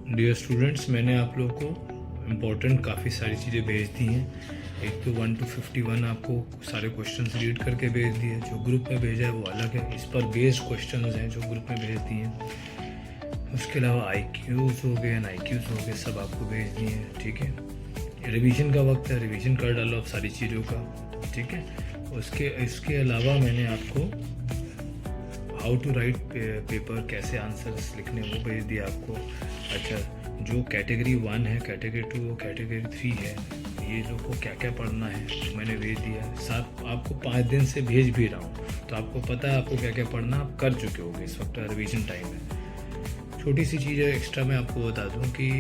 Dear students, मैंने आप लोगों को इम्पोर्टेंट काफ़ी सारी चीज़ें भेज दी हैं। एक तो 1 to 51 आपको सारे क्वेश्चंस रीड करके भेज दिए। जो ग्रुप में भेजा है वो अलग है, इस पर बेस्ड क्वेश्चंस हैं जो ग्रुप में भेज दिए हैं। उसके अलावा IQs हो गए, NIQs हो गए, सब आपको भेज दिए हैं। ठीक है, रिवीजन का वक्त है, रिवीजन कर डालो आप सारी चीज़ों का। ठीक है, इसके अलावा मैंने आपको हाउ टू राइट पेपर, कैसे आंसर्स लिखने, वो भेज दिया आपको। अच्छा, जो कैटेगरी 1 है, कैटेगरी 2 और कैटेगरी 3 है, ये लोग को क्या क्या पढ़ना है तो मैंने भेज दिया। साथ आपको 5 दिन से भेज भी रहा हूँ, तो आपको पता है आपको क्या क्या पढ़ना, आप कर चुके होगे। इस वक्त रिवीजन टाइम है। छोटी सी चीज़ एक्स्ट्रा मैं आपको बता दूँ कि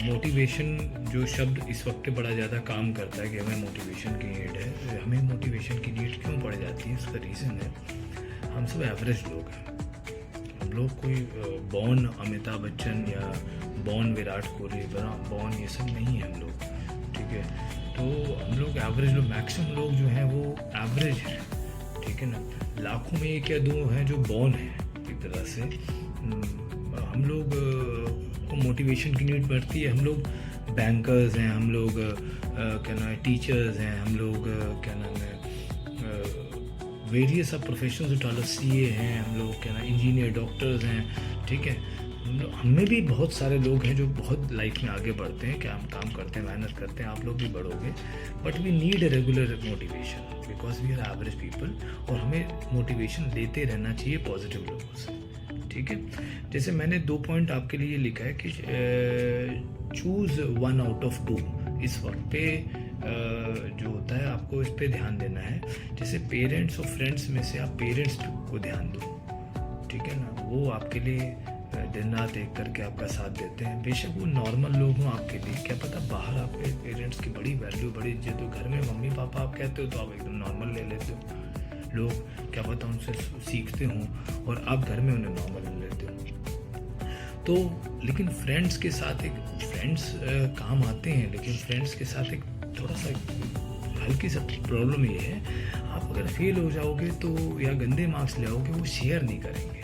मोटिवेशन जो शब्द इस वक्त बड़ा ज़्यादा काम करता है कि हमें मोटिवेशन की नीड है। हमें मोटिवेशन की नीड क्यों पड़ जाती है, उसका रीज़न है हम सब एवरेज लोग हैं। हम लोग कोई बॉर्न अमिताभ बच्चन या बॉर्न विराट कोहली, बॉर्न ये सब नहीं है हम लोग। ठीक है, तो हम लोग एवरेज लोग, मैक्सिमम लोग जो हैं वो एवरेज हैं। ठीक है ना, लाखों में एक या दो हैं जो बॉर्न हैं एक तरह से। हम लोग को मोटिवेशन की नीड पड़ती है। हम लोग बैंकर्स हैं, हम लोग क्या नाम है, टीचर्स हैं, हम लोग क्या नाम है, वेरियस ऑफ प्रोफेशंस उठा लो, CA हैं, हम लोग क्या ना, इंजीनियर, डॉक्टर्स हैं। ठीक है, हमें भी बहुत सारे लोग हैं जो बहुत लाइफ में आगे बढ़ते हैं, क्या हम काम करते हैं, मेहनत करते हैं। आप लोग भी बढ़ोगे, but we need a regular motivation because we are average people. और हमें मोटिवेशन लेते रहना चाहिए पॉजिटिव लोगों से। ठीक है, जैसे मैंने 2 पॉइंट आपके लिए लिखा है कि चूज़ 1 out of 2। इस वक्त पे जो होता है आपको इस पे ध्यान देना है। जैसे पेरेंट्स और फ्रेंड्स में से आप पेरेंट्स को ध्यान दो। ठीक है ना, वो आपके लिए दिन रात एक करके आपका साथ देते हैं। बेशक वो नॉर्मल लोग हों आपके लिए, क्या पता बाहर आपके पेरेंट्स की बड़ी वैल्यू, बड़ी इज्जत हो। घर में मम्मी पापा आप कहते हो तो आप एकदम नॉर्मल ले लेते हो। लोग क्या पता उनसे सीखते हों और आप घर में उन्हें नॉर्मल ले लेते हो। तो लेकिन फ्रेंड्स के साथ फ्रेंड्स काम आते हैं, लेकिन फ्रेंड्स के साथ एक थोड़ा सा हल्की सा प्रॉब्लम ये है, आप अगर फेल हो जाओगे तो या गंदे मार्क्स ले आओगे, वो शेयर नहीं करेंगे।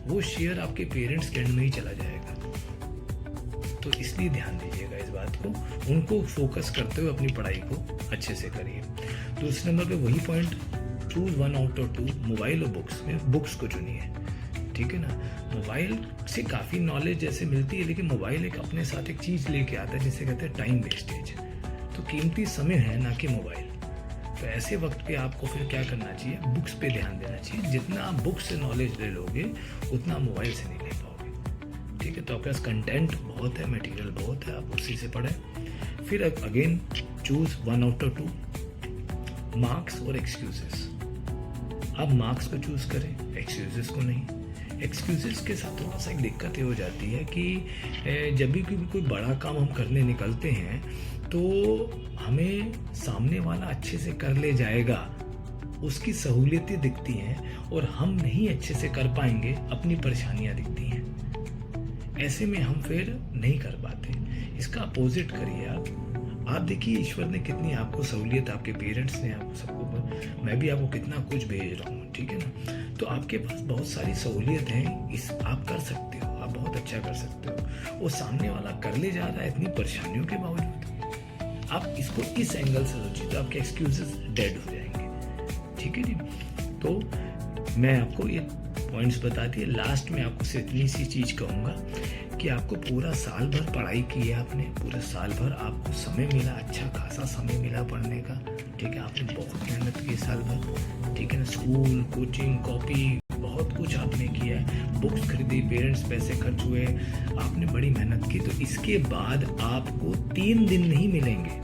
वो शेयर आपके पेरेंट्स के एंड में ही चला जाएगा। तो इसलिए ध्यान दीजिएगा इस बात को, उनको फोकस करते हुए अपनी पढ़ाई को अच्छे से करिए। दूसरे नंबर पे वही point, choose 1 out of 2। Mobile और बुक्स में बुक्स को चुनिए। ठीक है ना, मोबाइल से काफ़ी नॉलेज जैसे मिलती है, लेकिन मोबाइल एक अपने साथ एक चीज़ लेके आता है जिसे कहते हैं टाइम वेस्टेज। तो कीमती समय है ना कि मोबाइल। तो ऐसे वक्त पे आपको फिर क्या करना चाहिए, बुक्स पे ध्यान देना चाहिए। जितना आप बुक्स से नॉलेज ले लोगे उतना मोबाइल से नहीं ले पाओगे। ठीक है, तो आपके पास कंटेंट बहुत है, मटेरियल बहुत है, आप उसी से पढ़ें। फिर again choose 1 out of 2, marks और एक्सक्यूजेस। आप मार्क्स को चूज करें, एक्सक्यूजेस को नहीं। एक्सक्यूजेस के साथ थोड़ा सा एक दिक्कत ये हो जाती है कि जब भी कोई बड़ा काम हम करने निकलते हैं तो हमें सामने वाला अच्छे से कर ले जाएगा, उसकी सहूलियतें दिखती हैं, और हम नहीं अच्छे से कर पाएंगे, अपनी परेशानियां दिखती हैं। ऐसे में हम फिर नहीं कर पाते। इसका अपोजिट करिए आप देखिए ईश्वर ने कितनी आपको सहूलियत, आपके पेरेंट्स ने आपको सबको, मैं भी आपको कितना कुछ भेज रहा हूँ। ठीक है ना, तो आपके पास बहुत सारी सहूलियत हैं, इस आप कर सकते हो, आप बहुत अच्छा कर सकते हो। वो सामने वाला कर ले जा रहा है इतनी परेशानियों के बावजूद। आप इसको इस एंगल से सोचिए तो आपके एक्सक्यूजेस डेड हो जाएंगे। ठीक है जी, तो मैं आपको ये पॉइंट्स बता दिए। लास्ट में आपको से इतनी सी चीज़ कहूँगा कि आपको पूरा साल भर पढ़ाई की है आपने, पूरे साल भर आपको समय मिला, अच्छा खासा समय मिला पढ़ने का। ठीक है, आपने बहुत मेहनत की साल भर। ठीक है ना, स्कूल, कोचिंग, कॉपी, बहुत कुछ आपने किया है, बुक्स खरीदी, पेरेंट्स पैसे खर्च हुए, आपने बड़ी मेहनत की। तो इसके बाद आपको 3 दिन नहीं मिलेंगे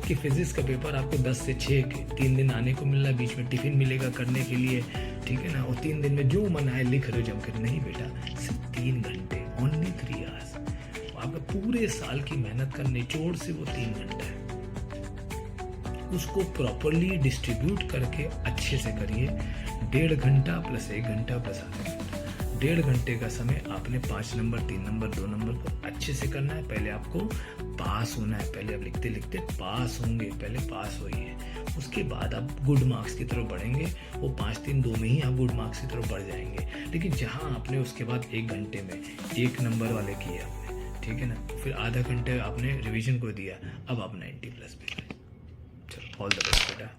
कि फिजिक्स का पेपर आपको 10 से 6 के 3 दिन आने को मिल रहा है, बीच में टिफिन मिलेगा करने के लिए। ठीक है ना, और 3 दिन में जो मन आए लिख रहे हो जम कर, नहीं बेटा, सिर्फ 3 घंटे, ओनली 3 hours। आपका पूरे साल की मेहनत का निचोड़ से वो 3 घंटा है। उसको प्रॉपरली डिस्ट्रीब्यूट करके अच्छे से करिए। 1.5 घंटा प्लस 1 घंटा प्लस आधा घंटा, 1.5 घंटे का समय आपने 5 नंबर, 3 नंबर, 2 नंबर को अच्छे से करना है। पहले आपको पास होना है, पहले आप लिखते लिखते पास होंगे, पहले पास होइए। उसके बाद आप गुड मार्क्स की तरफ बढ़ेंगे। वो 5-3-2 में ही आप गुड मार्क्स की तरफ बढ़ जाएंगे। लेकिन जहाँ आपने उसके बाद 1 घंटे में 1 नंबर वाले किए आपने, ठीक है ना, फिर आधा घंटे आपने रिवीजन को दिया, अब आप 90+ पे गए। चलो, ऑल द बेस्ट बेटा।